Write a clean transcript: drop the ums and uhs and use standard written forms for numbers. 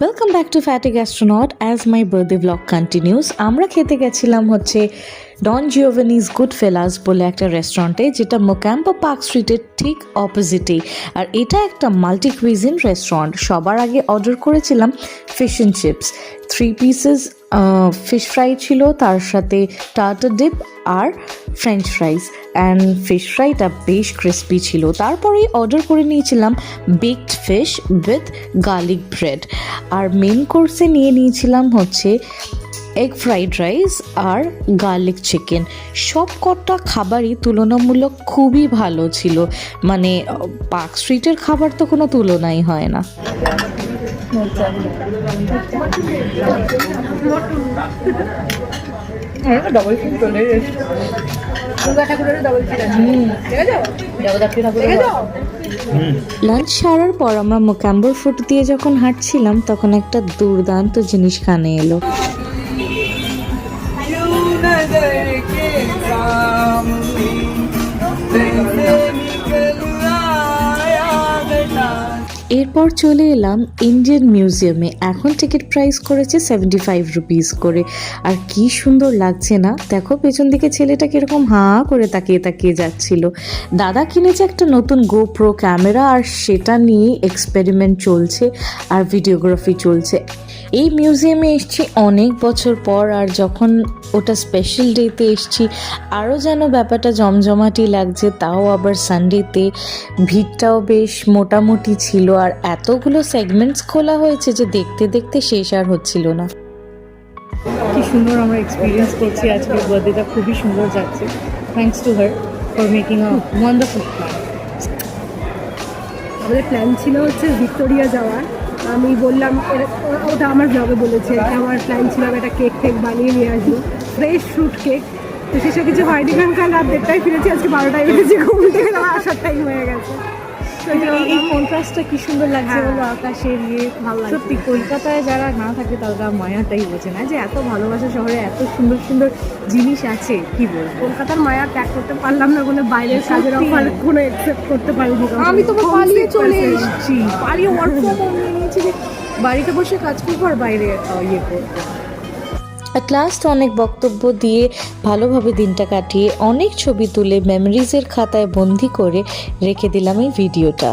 Welcome back to Fatty Gastronaut. As my birthday vlog continues, আমরা খেতে গেছিলাম হচ্ছে ডন জিওভেনিজ গুড ফেলাস বলে একটা রেস্টুরেন্টে, যেটা মোক্যাম্পো পার্ক স্ট্রিটের ঠিক অপোজিটেই। আর এটা একটা মাল্টি কুইজিন রেস্টুরেন্ট। সবার আগে অর্ডার করেছিলাম fish and chips, 3 pieces fish fry ছিল, তার সাথে টার্টার ডিপ আর ফ্রেঞ্চ ফ্রাইজ। অ্যান্ড ফিশ ফ্রাইটা বেশ ক্রিস্পি ছিল। তারপরেই অর্ডার করে নিয়েছিলাম baked fish with garlic bread. আর মেন কোর্সে নিয়ে নিয়েছিলাম হচ্ছে এগ ফ্রাইড রাইস আর গার্লিক চিকেন। সব কটা খাবারই তুলনামূলক খুবই ভালো ছিল। মানে পার্ক স্ট্রিটের খাবার তো কোনো তুলনাই হয় না। লাঞ্চ সারার পর আমরা মোক্যাম্বোর ফুট দিয়ে যখন হাঁটছিলাম, তখন একটা দুর্দান্ত জিনিস কানে এলো। এরপর চলে এলাম ইন্ডিয়ান মিউজিয়ামে। এখন টিকিট প্রাইস করেছে 75 রুপিস করে। আর কি সুন্দর লাগছে না? দেখো পেছন দিকে ছেলেটা কিরকম হাঁ করে তাকিয়ে তাকিয়ে যাচ্ছিল। দাদা কিনেছে একটা নতুন গোপ্রো ক্যামেরা, আর সেটা নিয়ে এক্সপেরিমেন্ট চলছে আর ভিডিওগ্রাফি চলছে। এই মিউজিয়ামে এসেছি অনেক বছর পর, আর যখন ওটা স্পেশাল ডেতে এসেছি আরও যেন ব্যাপারটা জমজমাটি লাগছে, তাও আবার সানডেতে। ভিড়টাও বেশ মোটামুটি ছিল, আর এতগুলো সেগমেন্টস খোলা হয়েছে যে দেখতে দেখতে শেষ আর হচ্ছিল না। কি সুন্দর আমরা এক্সপিরিয়েন্স করছি আজকে। বার্থডেটা খুবই সুন্দর যাচ্ছে। Thanks to her for making a wonderful plan. আমাদের প্ল্যান ছিল হচ্ছে ভিক্টোরিয়া যাওয়ার। আমি বললাম ওটা আমার ব্লগে বলেছে, আমার প্ল্যান ছিল আমি একটা কেক টেক বানিয়ে নিয়ে আসবো, ফ্রেশ ফ্রুট কেক। তো সেসব কিছু হয়নি, কারণ কাল রাত 1টায় ফিরেছি, আজকে 12টায় ফিরেছি, ঘুম থেকে আমার আসার টাইম হয়ে গেছে। এই কন্ট্রাস্টটা কি সুন্দর লাগছে বলো, আকাশের ইয়ে। ভালো লাগছে। সত্যি কলকাতায় যারা না থাকে তারা মায়াটাই বোঝে না, যে এত ভালোবাসা শহরে এত সুন্দর সুন্দর জিনিস আছে। কি বলবো, কলকাতার মায়া ত্যাগ করতে পারলাম না বলে বাইরের কাজের অফার কোনো অ্যাকসেপ্ট করতে পারিনি। আমি তো পালিয়ে চলে এসেছি, পালিয়ে ওয়ার্ক ফ্রম হোম নিয়ে নিয়েছি, যে বাড়িতে বসে কাজ করবো আর বাইরে ইয়ে করবো। অ্যাট লাস্ট অনেক বক্তব্য দিয়ে ভালোভাবে দিনটা কাটিয়ে অনেক ছবি তুলে মেমোরিজের খাতায় বন্দি করে রেখে দিলাম এই ভিডিওটা।